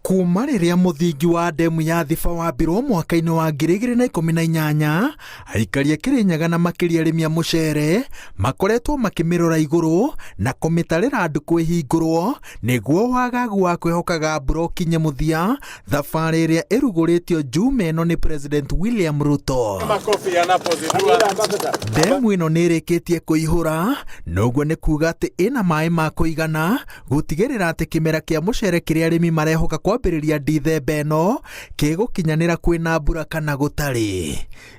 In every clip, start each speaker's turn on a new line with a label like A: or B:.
A: Kuma rĩrĩa mũthingi wa ndemu ya Thiba wambirwo mwaka-inĩ wa 2018, aikari a Kĩrĩnyaga na makĩria arĩmi a mũceere makoretwo makĩmĩrora igũrũ na kũmĩtarĩra andũ kwĩhingũrwo nĩguo wagagu wa kwĩhokaga mbura ũkinye mũthia, thabarĩ ĩrĩa ĩrugũrĩtio njuma ĩno nĩ President William Ruto. Ndemu ĩno nĩĩrĩkĩtie kũihũra, noguo nĩ kuga atĩ ĩna maaĩ ma kũigana gũtigĩrĩra atĩ kĩmera kĩa mũceere kĩrĩa arĩmi marehoka kwambĩrĩria Dithemba ĩno kĩgũkinyanĩra kwĩna mbura kana gũtarĩ.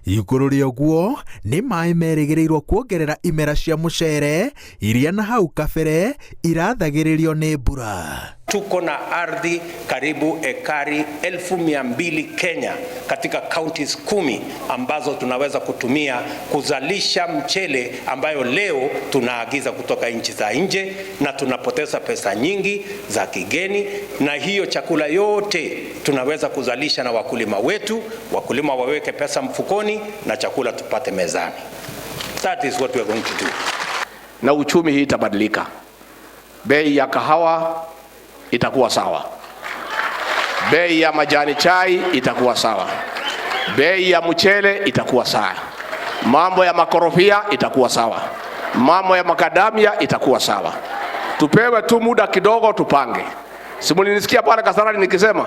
A: Igũrũ rĩa ũguo nĩ maaĩ merĩgĩrĩirwo kuongerera imera cia mũceere iria na hau kabere irathagĩrĩrio nĩ mbura.
B: Tuko na ardhi karibu ekari 1200 Kenya katika counties 10 ambazo tunaweza kutumia kuzalisha mchele ambayo leo tunaagiza kutoka nchi za nje na tunapoteza pesa nyingi za kigeni, na hiyo chakula yote tunaweza kuzalisha na wakulima wetu, wakulima waweke pesa mfukoni na chakula tupate mezani. That is what we are going to do.
C: Na uchumi hii itabadilika. Bei ya kahawa itakuwa sawa, bei ya majani chai itakuwa sawa, bei ya mchele itakuwa sawa, mambo ya makorofia itakuwa sawa, mambo ya makadamia itakuwa sawa. Tupewe tu muda kidogo tupange. Simunisikia pale Kasarani nikisema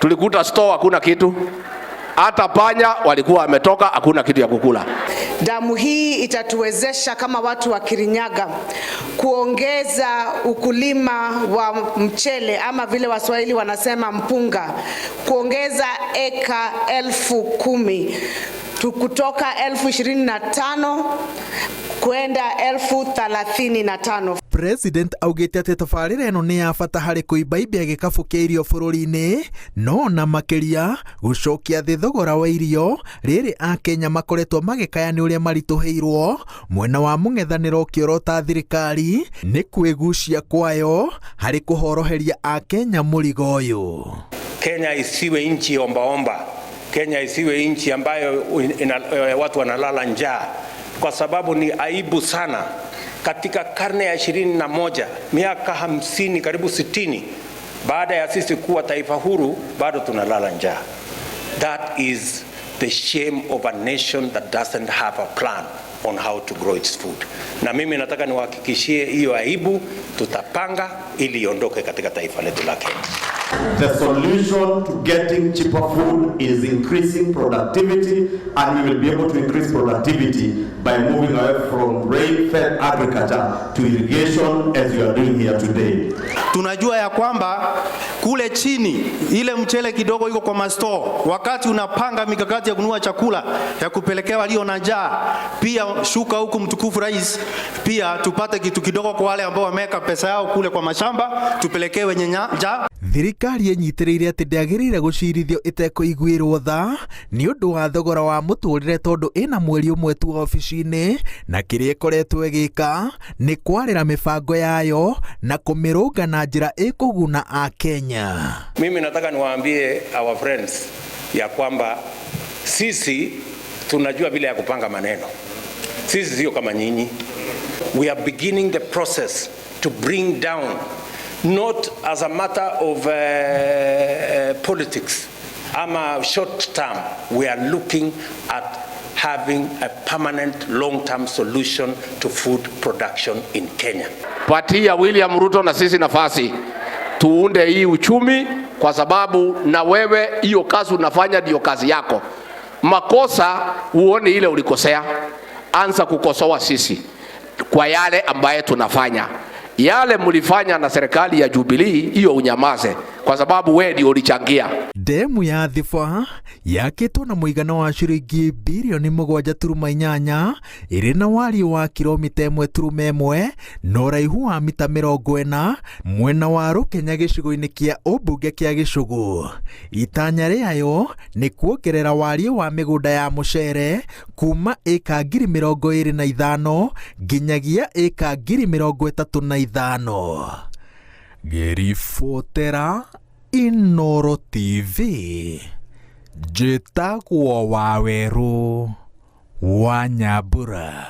C: tulikuta store hakuna kitu, hata panya walikuwa wametoka, hakuna kitu ya kukula.
D: Damu hii itatuwezesha kama watu wa Kirinyaga kuongeza ukulima wa mchele ama vile Waswahili wanasema mpunga, kuongeza eka 10,000 kutoka 25,000 kwenda 35,000.
A: President augĩte atĩ tabarĩra ĩno nĩ ya bata harĩ kũimbaimbia gĩkabũ kĩa irio bũrũri-inĩ, no na makĩria gũcokia thĩ thogora wa irio rĩrĩ a Kenya makoretwo magĩkaya nĩ ũrĩa maritũhĩirwo mwena wa mũng'ethanĩro ũkĩorota thirikari nĩ kwĩgucia kwayo harĩ kũhoroheria a Kenya mũrigo ũyũ.
B: Kenya isiwe nchi ombaomba. Kenya isiwe nchi ambayo watu wanalala njaa, kwa sababu ni aibu sana katika karne ya 21, miaka 50 karibu 60 baada ya sisi kuwa taifa huru bado tunalala njaa. That is the shame of a nation that doesn't have a plan on how to grow its food. Na mimi nataka niwahakikishie hiyo aibu tutapanga ili iondoke katika taifa letu la Kenya.
E: The solution to getting cheaper food is increasing productivity, and we will be able to increase productivity by moving away from rain-fed agriculture to irrigation as you are doing here today.
F: Tunajua ya kwamba kule chini ile mchele kidogo iko kwa mastore. Wakati unapanga mikakati ya kununua chakula ya kupelekea walio na njaa, pia shuka huku mtukufu rais, pia tupate kitu kidogo kwa wale ambao wameka pesa yao kule kwa mashamba, tupelekee wenye njaa.
A: Thirikari ĩnyitĩrĩire atĩ ndĩagĩrĩire gũcirithio ĩtekũiguĩrwo tha nĩ ũndũ wa thogora wa mũtũrĩre, tondũ ĩna mweri ũmwe tu ofici-inĩ na kĩrĩa ĩkoretwo ĩgĩka nĩ kwarĩra mĩbango yayo na kũmĩrũnga na njĩra ĩkũguna a Kenya.
B: Mimi nataka niwaambie our friends ya kwamba sisi tunajua vile ya kupanga maneno. Sisi sio kama nyinyi. We are beginning the process to bring down, not as a matter of politics, short term. We are looking at having a permanent long-term solution to food production in Kenya.
C: Patia William Ruto na sisi nafasi tuunde hii uchumi, kwa sababu na wewe hiyo kazi unafanya ndio kazi yako. Makosa uone ile ulikosea, anza kukosoa sisi kwa yale ambaye tunafanya. Yale mlifanya na serikali ya Jubilee hiyo unyamaze, kwa sababu wewe ndio ulichangia.
A: Ndemu ya Thiba yakĩtwo na mũigana wa ciringi bilioni 7.8 ĩrĩ na wariĩ wa kilomita 1.1 na ũraihu wa mita 40 mwena wa Rũkenya gĩcigo-inĩ kĩa ũmbunge kĩa Gĩcũgũ. Itanya rĩayo nĩ kuongerera wariĩ wa mĩgũnda ya mũceere kuma ĩka 25,000 nginyagia ĩka 35,000. Ngĩribotera Inooro TV, njĩtagwo Waweru wa Nyambura.